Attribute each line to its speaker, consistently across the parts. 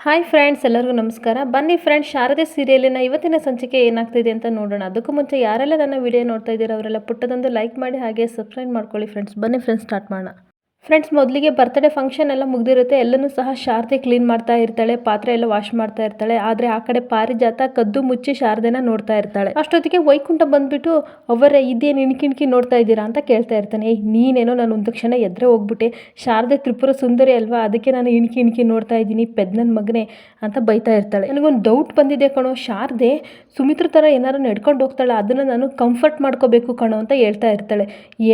Speaker 1: Hi friends, ಎಲ್ಲರಿಗೂ ನಮಸ್ಕಾರ. ಬನ್ನಿ ಫ್ರೆಂಡ್ಸ್, ಶಾರದೆ ಸೀರಿಯಲಿನ ಇವತ್ತಿನ ಸಂಚಿಕೆ ಏನಾಗ್ತಿದೆ ಅಂತ ನೋಡೋಣ. ಅದಕ್ಕೂ ಮುಂಚೆ ಯಾರೆಲ್ಲ ನನ್ನ ವಿಡಿಯೋ ನೋಡ್ತಾ ಇದ್ದೀರಾ ಅವರೆಲ್ಲ ಪುಟ್ಟದೊಂದು ಲೈಕ್ ಮಾಡಿ ಹಾಗೆ ಸಬ್ಸ್ಕ್ರೈಬ್ ಮಾಡ್ಕೊಳ್ಳಿ ಫ್ರೆಂಡ್ಸ್. ಬನ್ನಿ ಫ್ರೆಂಡ್ಸ್, ಸ್ಟಾರ್ಟ್ ಮಾಡೋಣ. ಫ್ರೆಂಡ್ಸ್, ಮೊದಲಿಗೆ ಬರ್ತ್ಡೇ ಫಂಕ್ಷನ್ ಎಲ್ಲ ಮುಗ್ದಿರುತ್ತೆ. ಎಲ್ಲನೂ ಸಹ ಶಾರದೆ ಕ್ಲೀನ್ ಮಾಡ್ತಾ ಇರ್ತಾಳೆ, ಪಾತ್ರೆ ಎಲ್ಲ ವಾಶ್ ಮಾಡ್ತಾ ಇರ್ತಾಳೆ. ಆದರೆ ಆ ಕಡೆ ಪಾರಿಜಾತ ಕದ್ದು ಮುಚ್ಚಿ ಶಾರದೆನ ನೋಡ್ತಾ ಇರ್ತಾಳೆ. ಅಷ್ಟೊತ್ತಿಗೆ ವೈಕುಂಠ ಬಂದ್ಬಿಟ್ಟು ಅವರೇ ಇದೇನು ಇಣ್ಕಿ ನೋಡ್ತಾ ಇದ್ದೀರಾ ಅಂತ ಕೇಳ್ತಾ ಇರ್ತಾನೆ. ನೀನೇನೋ ನಾನು ಒಂದು ತಕ್ಷಣ ಎದ್ರೆ ಹೋಗ್ಬಿಟ್ಟೆ, ಶಾರದೆ ತ್ರಿಪುರ ಸುಂದರಿ ಅಲ್ವಾ, ಅದಕ್ಕೆ ನಾನು ಇಣ್ಕಿ ನೋಡ್ತಾ ಇದ್ದೀನಿ ಪೆದ್ನನ್ ಮಗನೇ ಅಂತ ಬೈತಾ ಇರ್ತಾಳೆ. ನನಗೊಂದು ಡೌಟ್ ಬಂದಿದೆ ಕಣೋ, ಶಾರದೆ ಸುಮಿತ್ರ ಥರ ಏನಾರು ನಡ್ಕೊಂಡು ಹೋಗ್ತಾಳೆ, ಅದನ್ನು ನಾನು ಕಂಫರ್ಟ್ ಮಾಡ್ಕೋಬೇಕು ಕಣೋ ಅಂತ ಹೇಳ್ತಾ ಇರ್ತಾಳೆ.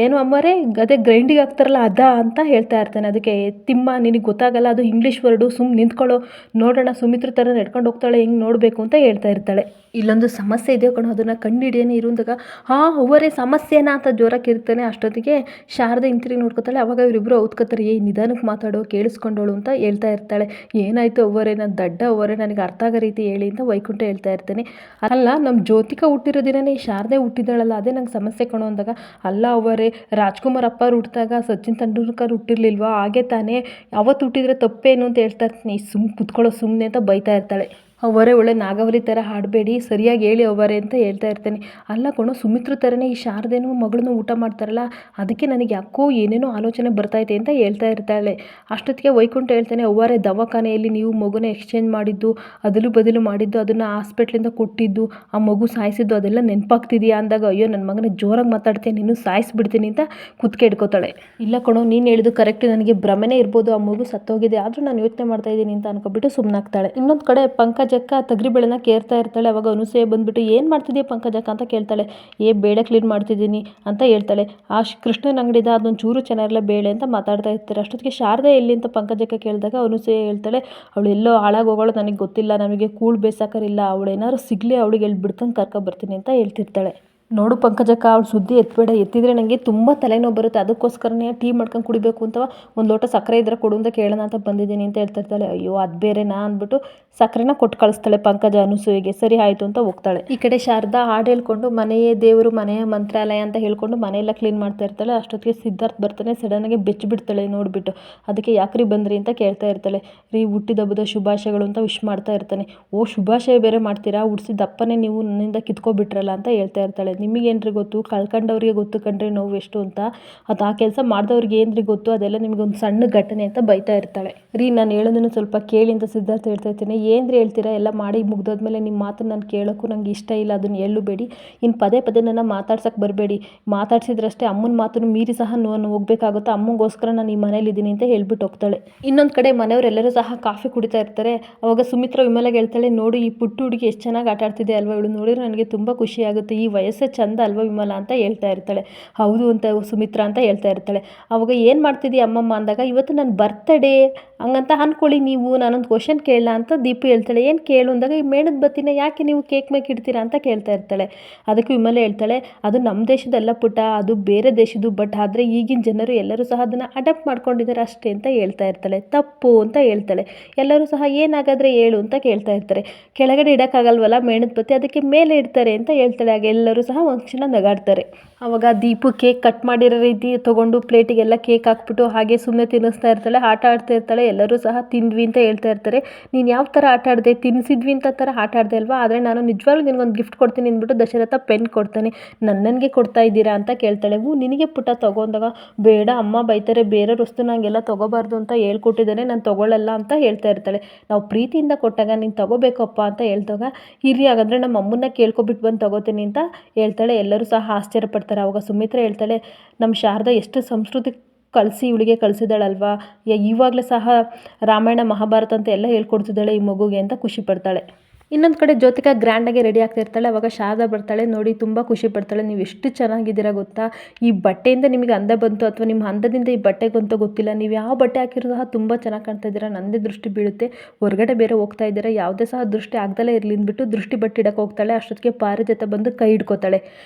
Speaker 1: ಏನು ಅಮ್ಮರೇ ಅದೇ ಗ್ರೈಂಡಿಗೆ ಹಾಕ್ತಾರಲ್ಲ ಅದಾ ಅಂತ ಹೇಳ್ತಾ ಇರ್ತಾನೆ. ಅದಕ್ಕೆ ತಿಮ್ಮ, ನಿನಗೆ ಗೊತ್ತಾಗಲ್ಲ, ಅದು ಇಂಗ್ಲೀಷ್ ವರ್ಡು, ನಿಂತ್ಕೊಳ್ಳೋ, ನೋಡೋಣ ಸುಮಿತ್ರ ಥರ ನಡ್ಕೊಂಡು ಹೋಗ್ತಾಳೆ, ಹೆಂಗೆ ನೋಡಬೇಕು ಅಂತ ಹೇಳ್ತಾ ಇರ್ತಾಳೆ. ಇಲ್ಲೊಂದು ಸಮಸ್ಯೆ ಇದೆ ಕಣೋ, ಅದನ್ನು ಕಂಡುಹಿಡಿಯೇನೆ ಇರುವಂದಾಗ ಅವರೇ ಸಮಸ್ಯೆನಾ ಅಂತ ಜೋರಾಗಿ ಇರ್ತಾನೆ. ಅಷ್ಟೊತ್ತಿಗೆ ಶಾರದೆ ಹಿಂತಿರುಗಿ ನೋಡ್ಕೊತಾಳೆ. ಅವಾಗ ಇವರಿಬ್ಬರು ಔತ್ಕೋತಾರೆ. ನಿಧಾನಕ್ಕೆ ಮಾತಾಡೋ, ಕೇಳಿಸ್ಕೊಂಡೋಳು ಅಂತ ಹೇಳ್ತಾ ಇರ್ತಾಳೆ. ಏನಾಯಿತು ಅವರೇ, ನಾನು ದಡ್ಡ ಅವರೇ, ನನಗೆ ಅರ್ಥ ಆಗೋ ರೀತಿ ಹೇಳಿ ಅಂತ ವೈಕುಂಠ ಹೇಳ್ತಾ ಇರ್ತಾನೆ. ಅಲ್ಲ, ನಮ್ಮ ಜ್ಯೋತಿಕಾ ಹುಟ್ಟಿರೋ ದಿನನೇ ಶಾರದೆ ಹುಟ್ಟಿದಾಳಲ್ಲ, ಅದೇ ನಂಗೆ ಸಮಸ್ಯೆ ಕಣೋ ಅಂದಾಗ, ಅಲ್ಲ ಅವರೇ, ರಾಜ್ಕುಮಾರ್ ಅಪ್ಪ ಹುಟ್ಟಿದಾಗ ಸಚಿನ್ ತೆಂಡೂಲ್ಕರ್ ಹುಟ್ಟಿರ್ಲಿಲ್ವಾ, ಹಾಗೆ ತಾನೇ, ಅವತ್ತು ಹುಟ್ಟಿದ್ರೆ ತಪ್ಪೇನು ಅಂತ ಹೇಳ್ತಾ ಇರ್ತೀನಿ. ಕುತ್ಕೊಳ್ಳೋ ಸುಮ್ಮನೆ ಅಂತ ಬೈತಾ ಇರ್ತಾಳೆ. ಅವರೇ ಒಳ್ಳೆ ನಾಗವಲ್ಲಿ ಥರ ಹಾಡಬೇಡಿ, ಸರಿಯಾಗಿ ಹೇಳಿ ಅವರೇ ಅಂತ ಹೇಳ್ತಾ ಇರ್ತಾನೆ. ಅಲ್ಲ ಕಣೋ, ಸುಮಿತ್ರ ಥರನೇ ಈ ಶಾರದೇನೂ ಮಗಳನ್ನೂ ಊಟ ಮಾಡ್ತಾರಲ್ಲ, ಅದಕ್ಕೆ ನನಗೆ ಯಾಕೋ ಏನೇನೋ ಆಲೋಚನೆ ಬರ್ತೈತೆ ಅಂತ ಹೇಳ್ತಾ ಇರ್ತಾಳೆ. ಅಷ್ಟೊತ್ತಿಗೆ ವೈಕುಂಠ ಹೇಳ್ತಾನೆ, ಅವರೇ ದವಾಖಾನೆಯಲ್ಲಿ ನೀವು ಮಗುನ ಎಕ್ಸ್ಚೇಂಜ್ ಮಾಡಿದ್ದು, ಅದಲು ಬದಲು ಮಾಡಿದ್ದು, ಅದನ್ನು ಹಾಸ್ಪಿಟ್ಲಿಂದ ಕೊಟ್ಟಿದ್ದು, ಆ ಮಗು ಸಾಯಿಸಿದ್ದು ಅದೆಲ್ಲ ನೆನಪಾಗ್ತಿದೆಯಾ ಅಂದಾಗ, ಅಯ್ಯೋ ನನ್ನ ಮಗನ ಜೋರಾಗಿ ಮಾತಾಡ್ತೀನಿ, ನೀನು ಸಾಯಿಸ್ಬಿಡ್ತೀನಿ ಅಂತ ಕುತ್ಕೆ ಹಿಡ್ಕೋತಾಳೆ. ಇಲ್ಲ ಕಣೋ, ನೀನು ಹೇಳಿದ್ದು ಕರೆಕ್ಟ್, ನನಗೆ ಭ್ರಮೆನೇ ಇರ್ಬೋದು, ಆ ಮಗು ಸತ್ತೋಗಿದೆ, ಆದರೂ ನಾನು ಯೋಚನೆ ಮಾಡ್ತಾ ಇದ್ದೀನಿ ಅಂತ ಅನ್ಕೊಬಿಟ್ಟು ಸುಮ್ಮನಾಗ್ತಾಳೆ. ಇನ್ನೊಂದು ಕಡೆ ಪಂಕಜಕ್ಕ ತೊಗರಿ ಬೇಳೆನ ಕೇರ್ತಾ ಇರ್ತಾಳೆ. ಅವಾಗ ಅನುಸೂಯ ಬಂದ್ಬಿಟ್ಟು ಏನು ಮಾಡ್ತಿದ್ದೀಯ ಪಂಕಜಕ್ಕ ಅಂತ ಕೇಳ್ತಾಳೆ. ಬೇಳೆ ಕ್ಲೀನ್ ಮಾಡ್ತಿದ್ದೀನಿ ಅಂತ ಹೇಳ್ತಾಳೆ. ಆ ಕೃಷ್ಣನ ಅಂಗಡಿದ ಅದೊಂದು ಚೂರು ಚೆನ್ನಾಗಿರಲ್ಲ ಬೇಳೆ ಅಂತ ಮಾತಾಡ್ತಾ ಇರ್ತಾರೆ. ಅಷ್ಟೊತ್ತಿಗೆ ಶಾರದೆ ಎಲ್ಲಿ ಅಂತ ಪಂಕಜಕ್ಕ ಕೇಳಿದಾಗ ಅನುಸೂಯ ಹೇಳ್ತಾಳೆ, ಅವಳು ಎಲ್ಲೋ ಹಾಳಾಗೋಗಳು, ನನಗೆ ಗೊತ್ತಿಲ್ಲ, ನಮಗೆ ಕೂಳು ಬೇಸಾಕರಿಲ್ಲ, ಅವಳು ಏನಾದ್ರು ಸಿಗಲಿ, ಅವಳಿಗೆ ಎಲ್ಲಿ ಬಿಡ್ಕೊಂಡು ಕರ್ಕೊಬರ್ತೀನಿ ಅಂತ ಹೇಳ್ತಿರ್ತಾಳೆ. ನೋಡು ಪಂಕಜಕ್ಕ, ಅವಳು ಸುದ್ದಿ ಎತ್ತಬೇಡ, ಎತ್ತಿದ್ರೆ ನನಗೆ ತುಂಬ ತಲೆನೋವು ಬರುತ್ತೆ, ಅದಕ್ಕೋಸ್ಕರನೇ ಟೀ ಮಾಡ್ಕೊಂಡು ಕುಡಿಬೇಕು ಅಂತ ಒಂದು ಲೋಟ ಸಕ್ಕರೆ ಇದ್ರೆ ಕೊಡು ಅಂತ ಕೇಳೋಣ ಅಂತ ಬಂದಿದ್ದೀನಿ ಅಂತ ಹೇಳ್ತಿರ್ತಾಳೆ. ಅಯ್ಯೋ ಅದು ಬೇರೆನಾ ಅಂದ್ಬಿಟ್ಟು ಸಕ್ಕರೆನ ಕೊಟ್ಟು ಕಳಿಸ್ತಾಳೆ ಪಂಕಜ ಅನುಸೂಯೆಗೆ. ಸರಿ ಆಯಿತು ಅಂತ ಹೋಗ್ತಾಳೆ. ಈ ಕಡೆ ಶಾರದಾ ಹಾಡು ಹೇಳ್ಕೊಂಡು ಮನೆಯೇ ದೇವರು ಮನೆಯ ಮಂತ್ರಾಲಯ ಅಂತ ಹೇಳ್ಕೊಂಡು ಮನೆಯೆಲ್ಲ ಕ್ಲೀನ್ ಮಾಡ್ತಾ ಇರ್ತಾಳೆ. ಅಷ್ಟೊತ್ತಿಗೆ ಸಿದ್ಧಾರ್ಥ್ ಬರ್ತಾನೆ. ಸಡನ್ನಾಗಿ ಬೆಚ್ಚಿಬಿಡ್ತಾಳೆ ನೋಡಿಬಿಟ್ಟು. ಅದಕ್ಕೆ ಯಾಕ್ರಿ ಬಂದ್ರಿ ಅಂತ ಕೇಳ್ತಾ ಇರ್ತಾಳೆ. ರೀ, ಹುಟ್ಟಿದ ಹಬ್ಬದ ಶುಭಾಶಯಗಳು ಅಂತ ವಿಶ್ ಮಾಡ್ತಾ ಇರ್ತಾನೆ. ಶುಭಾಶಯ ಬೇರೆ ಮಾಡ್ತೀರಾ, ಹುಡ್ಸಿದಪ್ಪನೇ ನೀವು ನನ್ನಿಂದ ಕಿತ್ಕೊಬಿಟ್ರಲ್ಲ ಅಂತ ಹೇಳ್ತಾ ಇರ್ತಾಳೆ. ನಿಮಗೇನ್ರಿ ಗೊತ್ತು, ಕಳ್ಕೊಂಡವ್ರಿಗೆ ಗೊತ್ತು ಕಂಡ್ರೆ ನೋವು ಎಷ್ಟು ಅಂತ, ಅದು ಆ ಕೆಲಸ ಮಾಡಿದವ್ರಿಗೆ ಏನ್ರಿ ಗೊತ್ತು, ಅದೆಲ್ಲ ನಿಮಗೊಂದು ಸಣ್ಣ ಘಟನೆ ಅಂತ ಬೈತಾ ಇರ್ತಾಳೆ. ರೀ, ನಾನು ಹೇಳೋದನ್ನು ಸ್ವಲ್ಪ ಕೇಳಿ ಅಂತ ಸಿದ್ಧಾರ್ಥ ಹೇಳ್ತಾ ಇರ್ತೀನಿ. ಏನ್ರಿ ಹೇಳ್ತೀರಾ, ಎಲ್ಲ ಮಾಡಿ ಮುಗ್ದೋದ್ಮೇಲೆ ನಿಮ್ಮ ಮಾತನ್ನು ನಾನು ಕೇಳೋಕ್ಕೂ ನಂಗೆ ಇಷ್ಟ ಇಲ್ಲ, ಅದನ್ನು ಹೇಳಬೇಡಿ, ಇನ್ನು ಪದೇ ಪದೇ ನನ್ನ ಮಾತಾಡ್ಸೋಕ್ಕೆ ಬರಬೇಡಿ, ಮಾತಾಡ್ಸಿದ್ರಷ್ಟೇ ಅಮ್ಮನ ಮಾತನ್ನು ಮೀರಿ ಸಹ ನಾನು ಹೋಗ್ಬೇಕಾಗುತ್ತೆ, ಅಮ್ಮಗೋಸ್ಕರ ನಾನು ಈ ಮನೇಲಿದ್ದೀನಿ ಅಂತ ಹೇಳ್ಬಿಟ್ಟು ಹೋಗ್ತಾಳೆ. ಇನ್ನೊಂದು ಕಡೆ ಮನೆಯವರೆಲ್ಲರೂ ಸಹ ಕಾಫಿ ಕುಡಿತಾ ಇರ್ತಾರೆ. ಅವಾಗ ಸುಮಿತ್ರ ವಿಮಲಾಗೆ ಹೇಳ್ತಾಳೆ, ನೋಡು ಈ ಪುಟ್ಟು ಹುಡುಗಿ ಎಷ್ಟು ಚೆನ್ನಾಗಿ ಆಟ ಆಡ್ತಿದೆ ಅಲ್ವಾ, ಇವಳು ನೋಡಿದ್ರೆ ನನಗೆ ತುಂಬ ಖುಷಿ ಆಗುತ್ತೆ, ಈ ವಯಸ್ಸೇ ಚಂದ ಅಲ್ವಾ ವಿಮಲಾ ಅಂತ ಹೇಳ್ತಾ ಇರ್ತಾಳೆ. ಹೌದು ಅಂತ ಸುಮಿತ್ರ ಅಂತ ಹೇಳ್ತಾ ಇರ್ತಾಳೆ. ಅವಾಗ ಏನು ಮಾಡ್ತಿದ್ದೀಯ ಅಮ್ಮಮ್ಮ ಅಂದಾಗ, ಇವತ್ತು ನನ್ನ ಬರ್ತಡೇ ಹಂಗಂತ ಅಂದ್ಕೊಳ್ಳಿ ನೀವು, ನಾನೊಂದು ಕ್ವಶನ್ ಕೇಳಲ್ಲ ಅಂತ ದೀಪು ಹೇಳ್ತಾಳೆ. ಏನು ಕೇಳು ಅಂದಾಗ, ಈ ಮೇಣದ ಬತ್ತಿನ ಯಾಕೆ ನೀವು ಕೇಕ್ ಮೇಲೆ ಇಡ್ತೀರಾ ಅಂತ ಕೇಳ್ತಾ ಇರ್ತಾಳೆ. ಅದಕ್ಕೆ ವಿಮಲೆ ಹೇಳ್ತಾಳೆ, ಅದು ನಮ್ಮ ದೇಶದಲ್ಲ ಪುಟ್ಟ, ಅದು ಬೇರೆ ದೇಶದ್ದು, ಬಟ್ ಆದರೆ ಈಗಿನ ಜನರು ಎಲ್ಲರೂ ಸಹ ಅದನ್ನು ಅಡಾಪ್ಟ್ ಮಾಡ್ಕೊಂಡಿದ್ದಾರೆ ಅಷ್ಟೇ ಅಂತ ಹೇಳ್ತಾ ಇರ್ತಾಳೆ. ತಪ್ಪು ಅಂತ ಹೇಳ್ತಾಳೆ. ಎಲ್ಲರೂ ಸಹ ಏನಾಗಾದರೆ ಹೇಳು ಅಂತ ಕೇಳ್ತಾ ಇರ್ತಾರೆ. ಕೆಳಗಡೆ ಇಡೋಕ್ಕಾಗಲ್ವಲ್ಲ ಮೇಣದ ಬತ್ತಿ, ಅದಕ್ಕೆ ಮೇಲೆ ಇಡ್ತಾರೆ ಅಂತ ಹೇಳ್ತಾಳೆ. ಆಗ ಎಲ್ಲರೂ ಸಹ ಒಂದು ಕ್ಷಣ ನಗಾಡ್ತಾರೆ. ಅವಾಗ ದೀಪು ಕೇಕ್ ಕಟ್ ಮಾಡಿರೋ ರೀತಿ ತೊಗೊಂಡು ಪ್ಲೇಟಿಗೆಲ್ಲ ಕೇಕ್ ಹಾಕ್ಬಿಟ್ಟು ಹಾಗೆ ಸುಮ್ಮನೆ ತಿನ್ನಿಸ್ತಾ ಇರ್ತಾಳೆ, ಆಟ ಆಡ್ತಾ ಇರ್ತಾಳೆ. ಎಲ್ಲರೂ ಸಹ ತಿಂದ್ವಿ ಅಂತ ಹೇಳ್ತಾ ಇರ್ತಾರೆ. ನೀನು ಯಾವ ಥರ ಆಟ ಆಡಿದೆ, ತಿನ್ನಿಸಿದ್ವಿ ಅಂತ ಥರ ಆಟ ಆಡಿದೆ ಅಲ್ವಾ, ಆದರೆ ನಾನು ನಿಜವಾಗ್ಲೂ ನಿನಗೊಂದು ಗಿಫ್ಟ್ ಕೊಡ್ತೀನಿ ಅಂದ್ಬಿಟ್ಟು ದಶರಥ ಪೆನ್ ಕೊಡ್ತಾನೆ. ನನಗೆ ಕೊಡ್ತಾ ಇದ್ದೀರಾ ಅಂತ ಕೇಳ್ತಾಳೆ. ನಿನಗೆ ಪುಟ್ಟ ತಗೊಂಡಾಗ, ಬೇಡ ಅಮ್ಮ ಬೈತಾರೆ, ಬೇರೆಯವ್ರ ವಸ್ತು ನಂಗೆಲ್ಲ ತೊಗೋಬಾರ್ದು ಅಂತ ಹೇಳ್ಕೊಟ್ಟಿದ್ದಾನೆ, ನಾನು ತೊಗೊಳ್ಳಲ್ಲ ಅಂತ ಹೇಳ್ತಾ ಇರ್ತಾಳೆ. ನಾವು ಪ್ರೀತಿಯಿಂದ ಕೊಟ್ಟಾಗ ನೀನು ತೊಗೋಬೇಕಪ್ಪ ಅಂತ ಹೇಳ್ದಾಗ, ಇರ್ರಿ ಹಾಗಾದರೆ ನಮ್ಮ ಅಮ್ಮನ್ನ ಕೇಳ್ಕೊಬಿಟ್ಟು ಬಂದು ತೊಗೋತೀನಿ ಅಂತ ಹೇಳ್ತಾಳೆ. ಎಲ್ಲರೂ ಸಹ ಆಶ್ಚರ್ಯ ಪಡ್ತಾರೆ. ಅವಾಗ ಸುಮಿತ್ರ ಹೇಳ್ತಾಳೆ, ನಮ್ಮ ಶಾರದಾ ಎಷ್ಟು ಸಂಸ್ಕೃತಿ ಕಳಿಸಿ ಇವಳಿಗೆ ಕಳಿಸಿದಾಳಲ್ವಾ, ಇವಾಗಲೇ ಸಹ ರಾಮಾಯಣ ಮಹಾಭಾರತ ಅಂತ ಎಲ್ಲ ಹೇಳ್ಕೊಡ್ತಿದ್ದಾಳೆ ಈ ಮಗುಗೆ ಅಂತ ಖುಷಿ ಪಡ್ತಾಳೆ. ಇನ್ನೊಂದು ಕಡೆ ಜ್ಯೋತಿಕಾ ಗ್ರ್ಯಾಂಡಾಗಿ ರೆಡಿ ಆಗ್ತಾ ಇರ್ತಾಳೆ. ಅವಾಗ ಶಾರದಾ ಬರ್ತಾಳೆ. ನೋಡಿ ತುಂಬ ಖುಷಿ ಪಡ್ತಾಳೆ. ನೀವು ಎಷ್ಟು ಚೆನ್ನಾಗಿದ್ದೀರಾ ಗೊತ್ತಾ, ಈ ಬಟ್ಟೆಯಿಂದ ನಿಮಗೆ ಅಂದ ಬಂತು ಅಥವಾ ನಿಮ್ಮ ಅಂದದಿಂದ ಈ ಬಟ್ಟೆಗಂತೂ ಗೊತ್ತಿಲ್ಲ, ನೀವು ಯಾವ ಬಟ್ಟೆ ಹಾಕಿರೋ ಸಹ ತುಂಬ ಚೆನ್ನಾಗಿ ಕಾಣ್ತಾ ಇದ್ದೀರಾ, ನನ್ನದೇ ದೃಷ್ಟಿ ಬೀಳುತ್ತೆ, ಹೊರಗಡೆ ಬೇರೆ ಹೋಗ್ತಾ ಇದ್ದೀರಾ, ಯಾವುದೇ ಸಹ ದೃಷ್ಟಿ ಆಗ್ದಲೇ ಇರಲಿ ಅಂದ್ಬಿಟ್ಟು ದೃಷ್ಟಿ ಬಟ್ಟೆ ಇಡಕ್ಕೆ ಹೋಗ್ತಾಳೆ. ಅಷ್ಟೊತ್ತಿಗೆ ಪಾರಿಜಾತ ಬಂದು ಕೈ ಹಿಡ್ಕೋತಾಳೆ.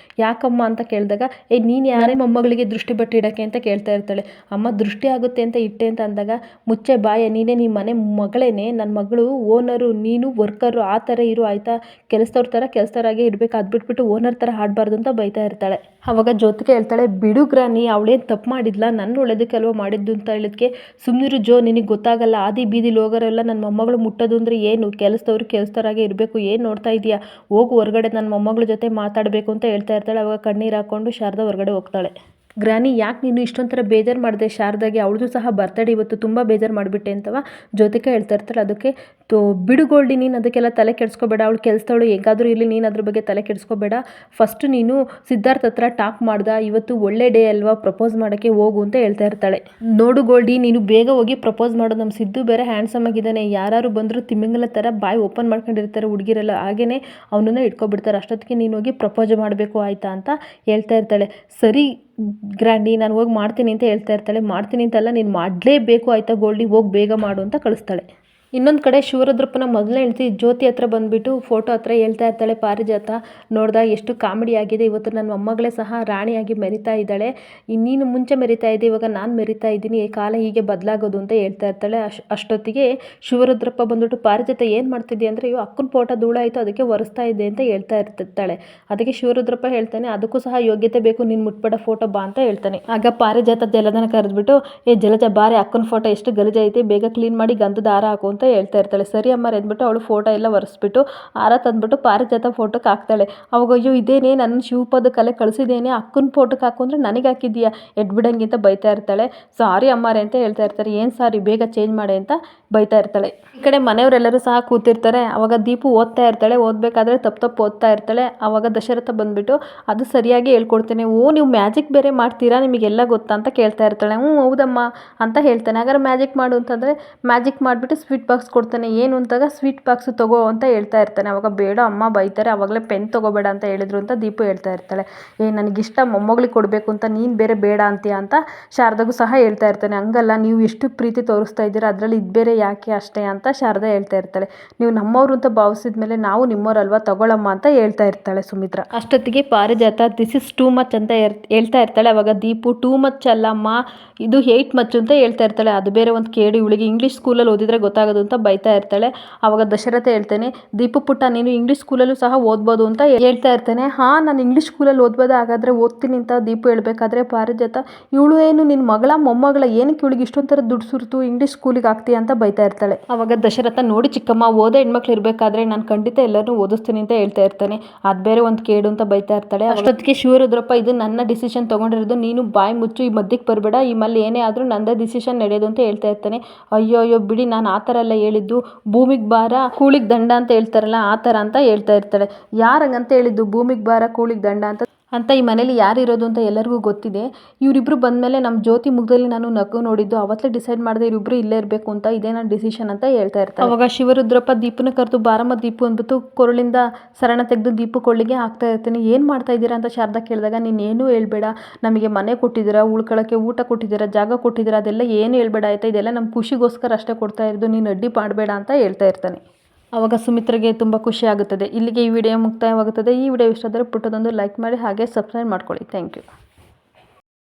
Speaker 1: ಯಾಕಮ್ಮ ಅಂತ ಕೇಳಿದಾಗ, ನೀನು ಯಾರೇ ಮೊಮ್ಮಗಳಿಗೆ ದೃಷ್ಟಿ ಬಟ್ಟೆ ಇಡೋಕ್ಕೆ ಅಂತ ಕೇಳ್ತಾ ಇರ್ತಾಳೆ. ಅಮ್ಮ ದೃಷ್ಟಿ ಆಗುತ್ತೆ ಅಂತ ಇಟ್ಟೆ ಅಂತ ಅಂದಾಗ, ಮುಚ್ಚೆ ಬಾಯ, ನೀನೇ ನಿಮ್ಮ ಮನೆ ಮಗಳೇನೆ, ನನ್ನ ಮಗಳು ಓನರು, ನೀನು ವರ್ಕರು, ಆ ಥರ ಥರ ಇರು ಆಯಿತಾ, ಕೆಲಸದವ್ರ ಥರ ಕೆಲಸದವರಾಗೆ ಇರಬೇಕು, ಅದು ಬಿಟ್ಬಿಟ್ಟು ಓನರ್ ಥರ ಆಡಬಾರ್ದು ಅಂತ ಬೈತಾ ಇರ್ತಾಳೆ. ಆವಾಗ ಜ್ಯೋತಿಕ ಹೇಳ್ತಾಳೆ, ಬಿಡು ಗ್ರಾನಿ, ಅವಳೇನು ತಪ್ಪು ಮಾಡಿದ್ಲ, ನನ್ನ ಒಳ್ಳೇದಕ್ಕೆ ಅಲ್ವ ಮಾಡಿದ್ದು ಅಂತ ಹೇಳಿದ್ಕೆ ಸುಮ್ಮನಿರು ಜೋ, ನಿನಗೆ ಗೊತ್ತಾಗಲ್ಲ, ಆದಿ ಬೀದಿಲಿ ಹೋಗೋರೆಲ್ಲ ನನ್ನ ಮೊಮ್ಮಗಳು ಮುಟ್ಟೋದು ಅಂದರೆ ಏನು, ಕೆಲಸದವ್ರು ಕೆಲಸದವರಾಗೆ ಇರಬೇಕು, ಏನು ನೋಡ್ತಾ ಇದೆಯಾ, ಹೋಗು ಹೊರಗಡೆ ನನ್ನ ಮೊಮ್ಮಗಳ ಜೊತೆ ಮಾತಾಡಬೇಕು ಅಂತ ಹೇಳ್ತಾ ಇರ್ತಾಳೆ. ಅವಾಗ ಕಣ್ಣೀರು ಹಾಕ್ಕೊಂಡು ಶಾರದಾ ಹೊರಗಡೆ ಹೋಗ್ತಾಳೆ. ಗ್ರಾನಿ, ಯಾಕೆ ನೀನು ಇಷ್ಟೊಂಥರ ಬೇಜಾರು ಮಾಡಿದೆ ಶಾರದಾಗೆ, ಅವಳದು ಸಹ ಬರ್ತಡೇ ಇವತ್ತು, ತುಂಬ ಬೇಜಾರು ಮಾಡಿಬಿಟ್ಟೆ ಅಂತವ ಜ್ಯೋತಿಕ ಹೇಳ್ತಾ ಇರ್ತಾಳೆ. ಅದಕ್ಕೆ ಬಿಡು ಗೋಲ್ಡಿ, ನೀನು ಅದಕ್ಕೆಲ್ಲ ತಲೆ ಕೆಡಿಸ್ಕೋಬೇಡ, ಅವಳು ಕೆಲಸದವಳು ಹೇಗಾದರೂ ಇರಲಿ, ನೀನು ಅದ್ರ ಬಗ್ಗೆ ತಲೆ ಕೆಡಿಸ್ಕೋಬೇಡ, ಫಸ್ಟು ನೀನು ಸಿದ್ಧಾರ್ಥ ಹತ್ರ ಟಾಕ್ ಮಾಡ್ದ, ಇವತ್ತು ಒಳ್ಳೆ ಡೇ ಅಲ್ವಾ, ಪ್ರಪೋಸ್ ಮಾಡೋಕ್ಕೆ ಹೋಗು ಅಂತ ಹೇಳ್ತಾ ಇರ್ತಾಳೆ. ನೋಡು ಗೋಲ್ಡಿ, ನೀನು ಬೇಗ ಹೋಗಿ ಪ್ರಪೋಸ್ ಮಾಡೋದು, ನಮ್ಮ ಸಿದ್ದು ಬೇರೆ ಹ್ಯಾಂಡ್ಸಮ್ ಆಗಿದ್ದಾನೆ, ಯಾರು ಬಂದರೂ ತಿಮ್ಮಿಂಗಲ ಥರ ಬಾಯಿ ಓಪನ್ ಮಾಡ್ಕೊಂಡಿರ್ತಾರೆ ಹುಡುಗಿರೆಲ್ಲ, ಹಾಗೇ ಅವನನ್ನ ಇಟ್ಕೊಬಿಡ್ತಾರೆ, ಅಷ್ಟೊತ್ತಿಗೆ ನೀನು ಹೋಗಿ ಪ್ರಪೋಸ್ ಮಾಡಬೇಕು ಆಯಿತಾ ಅಂತ ಹೇಳ್ತಾ ಇರ್ತಾಳೆ. ಸರಿ ಗ್ರ್ಯಾಂಡಿ, ನಾನು ಹೋಗಿ ಮಾಡ್ತೀನಿ ಅಂತ ಹೇಳ್ತಾ ಇರ್ತಾಳೆ. ಮಾಡ್ತೀನಿ ಅಂತಲ್ಲ, ನೀನು ಮಾಡಲೇಬೇಕು ಆಯಿತಾ ಗೋಲ್ಡಿ, ಹೋಗಿ ಬೇಗ ಮಾಡು ಅಂತ ಕಳಿಸ್ತಾಳೆ. ಇನ್ನೊಂದು ಕಡೆ ಶಿವರುದ್ರಪ್ಪನ ಮೊದಲನೇ ಹೆಂಡತಿ ಜ್ಯೋತಿ ಹತ್ರ ಬಂದುಬಿಟ್ಟು ಫೋಟೋ ಹತ್ರ ಹೇಳ್ತಾ ಇರ್ತಾಳೆ, ಪಾರಿಜಾತ ನೋಡ್ದ ಎಷ್ಟು ಕಾಮಿಡಿ ಆಗಿದೆ, ಇವತ್ತು ನನ್ನ ಮೊಮ್ಮಗಳೇ ಸಹ ರಾಣಿಯಾಗಿ ಮೆರಿತಾ ಇದ್ದಾಳೆ, ನೀನು ಮುಂಚೆ ಮೆರಿತಾ ಇದ್ದೆ, ಇವಾಗ ನಾನು ಮೆರಿತಾ ಇದ್ದೀನಿ, ಕಾಲ ಹೀಗೆ ಬದಲಾಗೋದು ಅಂತ ಹೇಳ್ತಾ ಇರ್ತಾಳೆ. ಅಷ್ಟೊತ್ತಿಗೆ ಶಿವರುದ್ರಪ್ಪ ಬಂದ್ಬಿಟ್ಟು, ಪಾರಿಜಾತ ಏನು ಮಾಡ್ತಿದ್ದೆ ಅಂದರೆ, ಇವು ಅಕ್ಕನ ಫೋಟೋ ಧೂಳಾಯಿತು ಅದಕ್ಕೆ ಒರೆಸ್ತಾ ಇದ್ದೆ ಅಂತ ಹೇಳ್ತಾ ಇರ್ತಿರ್ತಾಳೆ. ಅದಕ್ಕೆ ಶಿವರುದ್ರಪ್ಪ ಹೇಳ್ತಾನೆ, ಅದಕ್ಕೂ ಸಹ ಯೋಗ್ಯತೆ ಬೇಕು, ನೀನು ಮುಟ್ಬೇಡ ಫೋಟೋ ಬಾ ಅಂತ ಹೇಳ್ತಾನೆ. ಆಗ ಪಾರಿಜಾತ ಜಲಜನ ಕರೆದ್ಬಿಟ್ಟು, ಜಲಜ ಬಾರೆ, ಅಕ್ಕನ ಫೋಟೋ ಎಷ್ಟು ಗಲೀಜೈತೆ, ಬೇಗ ಕ್ಲೀನ್ ಮಾಡಿ ಗಂಧದ ಹಾರ ಹಾಕು ಅಂತ ಹೇಳ್ತಾ ಇರ್ತಾಳೆ. ಸರಿ ಅಮ್ಮ ಎಂದ್ಬಿಟ್ಟು ಅವಳು ಫೋಟೋ ಎಲ್ಲ ಒರೆಸ್ಬಿಟ್ಟು ಹಾರ ತಂದ್ಬಿಟ್ಟು ಪಾರಿಜಾತ ಫೋಟೋಕ್ಕೆ ಹಾಕ್ತಾಳೆ. ಅವಾಗ ಅಯ್ಯೋ ಇದೇನೇ, ನನ್ನ ಶಿವಪದ ಕಲೆ ಕಳಿಸಿದೇನೆ, ಅಕ್ಕನ ಫೋಟೋಕ್ಕೆ ಹಾಕು ಅಂದರೆ ನನಗೆ ಹಾಕಿದ್ದೀಯಾ, ಎಡ್ಬಿಡಂಗೆ ಅಂತ ಬೈತಾ ಇರ್ತಾಳೆ. ಸಾರಿ ಅಮ್ಮಾರೆ ಅಂತ ಹೇಳ್ತಾ ಇರ್ತಾರೆ. ಏನು ಸಾರಿ, ಬೇಗ ಚೇಂಜ್ ಮಾಡಿ ಅಂತ ಬೈತಾ ಇರ್ತಾಳೆ. ಈ ಕಡೆ ಮನೆಯವರೆಲ್ಲರೂ ಸಹ ಕೂತಿರ್ತಾರೆ. ಅವಾಗ ದೀಪು ಓದ್ತಾ ಇರ್ತಾಳೆ, ಓದಬೇಕಾದ್ರೆ ತಪ್ಪು ಓದ್ತಾ ಇರ್ತಾಳೆ. ಆವಾಗ ದಶರಥ ಬಂದುಬಿಟ್ಟು, ಅದು ಸರಿಯಾಗಿ ಹೇಳ್ಕೊಡ್ತೇನೆ, ನೀವು ಮ್ಯಾಜಿಕ್ ಬೇರೆ ಮಾಡ್ತೀರಾ, ನಿಮಗೆಲ್ಲ ಗೊತ್ತಾ ಅಂತ ಕೇಳ್ತಾ ಇರ್ತಾಳೆ. ಹೌದಮ್ಮ ಅಂತ ಹೇಳ್ತಾನೆ. ಹಾಗಾದ್ರೆ ಮ್ಯಾಜಿಕ್ ಮಾಡು ಅಂತಂದರೆ ಮ್ಯಾಜಿಕ್ ಮಾಡಿಬಿಟ್ಟು ಸ್ವೀಟ್ ಬಾಕ್ಸ್ ಕೊಡ್ತಾನೆ. ಏನು ಅಂತಾಗ ಸ್ವೀಟ್ ಬಾಕ್ಸ್ ತಗೋ ಅಂತ ಹೇಳ್ತಾ ಇರ್ತಾನೆ. ಅವಾಗ ಬೇಡ ಅಮ್ಮ ಬೈತಾರೆ, ಆವಾಗಲೇ ಪೆನ್ ತೊಗೋಬೇಡ ಅಂತ ಹೇಳಿದ್ರು ಅಂತ ದೀಪು ಹೇಳ್ತಾ ಇರ್ತಾಳೆ. ನನಗಿಷ್ಟ ಮೊಮ್ಮಗಳಿಗೆ ಕೊಡಬೇಕು ಅಂತ, ನೀನು ಬೇರೆ ಬೇಡ ಅಂತೀಯ ಅಂತ ಶಾರದಾಗೂ ಸಹ ಹೇಳ್ತಾ ಇರ್ತಾನೆ. ಹಂಗಲ್ಲ, ನೀವು ಎಷ್ಟು ಪ್ರೀತಿ ತೋರಿಸ್ತಾ ಇದ್ದೀರಾ, ಅದರಲ್ಲಿ ಇದು ಬೇರೆ ಯಾಕೆ ಅಷ್ಟೇ ಅಂತ ಶಾರದಾ ಹೇಳ್ತಾ ಇರ್ತಾಳೆ. ನೀವು ನಮ್ಮವರು ಅಂತ ಭಾವಿಸಿದ ಮೇಲೆ ನಾವು ನಿಮ್ಮವರಲ್ವಾ, ತಗೊಳಮ್ಮ ಅಂತ ಹೇಳ್ತಾ ಇರ್ತಾಳೆ ಸುಮಿತ್ರಾ. ಅಷ್ಟೊತ್ತಿಗೆ ಪಾರಿಜಾತ ದಿಸ್ ಇಸ್ ಟೂ ಮಚ್ ಅಂತ ಹೇಳ್ತಾ ಇರ್ತಾಳೆ. ಅವಾಗ ದೀಪು, ಟೂ ಮಚ್ ಅಲ್ಲಮ್ಮ, ಇದು 8 ಮಚ್ ಅಂತ ಹೇಳ್ತಾ ಇರ್ತಾಳೆ. ಅದು ಬೇರೆ ಒಂದು ಕೇಡು, ಇವಳಿಗೆ ಇಂಗ್ಲೀಷ್ ಸ್ಕೂಲಲ್ಲಿ ಓದಿದ್ರೆ ಗೊತ್ತಾಗೋದು ಅಂತ ಬೈತಾ ಇರ್ತಾಳೆ. ಅವಾಗ ದಶರಥ ಹೇಳ್ತಾನೆ, ದೀಪು ಪುಟ್ಟ, ನೀನು ಇಂಗ್ಲೀಷ್ ಸ್ಕೂಲಲ್ಲೂ ಸಹ ಓದ್ಬೋದು ಅಂತ ಹೇಳ್ತಾ ಇರ್ತಾನೆ. ನಾನು ಇಂಗ್ಲೀಷ್ ಸ್ಕೂಲಲ್ಲಿ ಓದ್ಬೋದು, ಹಾಗಾದರೆ ಓದ್ತೀನಿ ಅಂತ ದೀಪು ಹೇಳ್ಬೇಕಾದ್ರೆ ಪಾರಿಜಾತ, ಇವಳು ಏನು ನಿನ್ನ ಮಗಳ ಮೊಮ್ಮಗಳ, ಏನಕ್ಕೆ ಇವಳಿಗೆ ಇಷ್ಟೊಂದು ಥರ ದುಡ್ಡು ಸುರಿತು ಇಂಗ್ಲೀಷ್ ಸ್ಕೂಲಿಗೆ ಆಗ್ತೀಯ ಅಂತ ಬೈತಾ ಇರ್ತಾಳೆ. ಅವಾಗ ದಶರಥ, ನೋಡಿ ಚಿಕ್ಕಮ್ಮ, ಓದೋ ಹೆಣ್ಮಕ್ಳು ಇರಬೇಕಾದ್ರೆ ನಾನು ಖಂಡಿತ ಎಲ್ಲರೂ ಓದಿಸ್ತೀನಿ ಅಂತ ಹೇಳ್ತಾ ಇರ್ತಾನೆ. ಅದು ಬೇರೆ ಒಂದು ಕೇಡು ಅಂತ ಬೈತಾ ಇರ್ತಾಳೆ. ಅಷ್ಟೊತ್ತಿಗೆ ಶಿವರುದ್ರಪ್ಪ, ಇದು ನನ್ನ ಡಿಸಿಷನ್ ತೊಗೊಂಡಿರೋದು, ನೀನು ಬಾಯಿ ಮುಚ್ಚು, ಈ ಮಧ್ಯಕ್ಕೆ ಬರಬೇಡ, ಈ ಮಲ್ಲಿ ಏನೇ ಆದರೂ ನಂದೇ ಡಿಸಿಷನ್ ನಡೆಯೋದು ಅಂತ ಹೇಳ್ತಾ ಇರ್ತಾನೆ. ಅಯ್ಯೋ ಬಿಡಿ, ನಾನು ಆ ಥರ ಎಲ್ಲ ಹೇಳಿದ್ದು, ಭೂಮಿಗೆ ಭಾರ ಕೂಳಿಗೆ ದಂಡ ಅಂತ ಹೇಳ್ತಾರಲ್ಲ ಆ ಥರ ಅಂತ ಹೇಳ್ತಾ ಇರ್ತಾಳೆ. ಯಾರಂಗಂತ ಹೇಳಿದ್ದು ಭೂಮಿಗೆ ಭಾರ ಕೂಳಿಗೆ ದಂಡ ಅಂತ ಈ ಮನೇಲಿ ಯಾರಿರೋದು ಅಂತ ಎಲ್ಲರಿಗೂ ಗೊತ್ತಿದೆ. ಇವರಿಬ್ರು ಬಂದಮೇಲೆ ನಮ್ಮ ಜ್ಯೋತಿ ಮುಖದಲ್ಲಿ ನಾನು ನಗು ನೋಡಿದ್ದು, ಅವತ್ತೇ ಡಿಸೈಡ್ ಮಾಡಿದೆ ಇವರಿಬ್ರು ಇಲ್ಲೇ ಇರಬೇಕು ಅಂತ, ಇದೇ ನನ್ನ ಡಿಸಿಷನ್ ಅಂತ ಹೇಳ್ತಾ ಇರ್ತಾರೆ. ಅವಾಗ ಶಿವರುದ್ರಪ್ಪ ದೀಪನ ಕರೆದು, ಬಾರಮ್ಮ ದೀಪು ಅಂದ್ಬಿಟ್ಟು ಕೊರಳಿಂದ ಸರಣ ತೆಗೆದು ದೀಪು ಕೊಳ್ಳಿಗೆ ಹಾಕ್ತಾ ಇರ್ತೀನಿ. ಏನು ಮಾಡ್ತಾ ಇದ್ದೀರಾ ಅಂತ ಶಾರದಾ ಕೇಳಿದಾಗ, ನೀನೇನು ಹೇಳ್ಬೇಡ, ನಮಗೆ ಮನೆ ಕೊಟ್ಟಿದ್ದೀರಾ, ಉಳ್ಕೊಳ್ಳೋಕ್ಕೆ ಊಟ ಕೊಟ್ಟಿದ್ದೀರಾ, ಜಾಗ ಕೊಟ್ಟಿದ್ದೀರಾ, ಅದೆಲ್ಲ ಏನು ಹೇಳ್ಬೇಡ ಆಯಿತಾ, ಇದೆಲ್ಲ ನಮ್ಮ ಖುಷಿಗೋಸ್ಕರ ಅಷ್ಟೇ ಕೊಡ್ತಾ ಇರೋದು, ನೀನು ಅಡ್ಡಿ ಮಾಡಬೇಡ ಅಂತ ಹೇಳ್ತಾ ಇರ್ತಾನೆ. ಆವಾಗ ಸುಮಿತ್ರಾಗೆ ತುಂಬ ಖುಷಿ ಆಗುತ್ತದೆ. ಇಲ್ಲಿಗೆ ಈ ವಿಡಿಯೋ ಮುಕ್ತಾಯವಾಗುತ್ತದೆ. ಈ ವಿಡಿಯೋ ಇಷ್ಟ ಆದರೆ ಪುಟ್ಟದೊಂದು ಲೈಕ್ ಮಾಡಿ, ಹಾಗೆ ಸಬ್ಸ್ಕ್ರೈಬ್ ಮಾಡ್ಕೊಳ್ಳಿ. Thank you.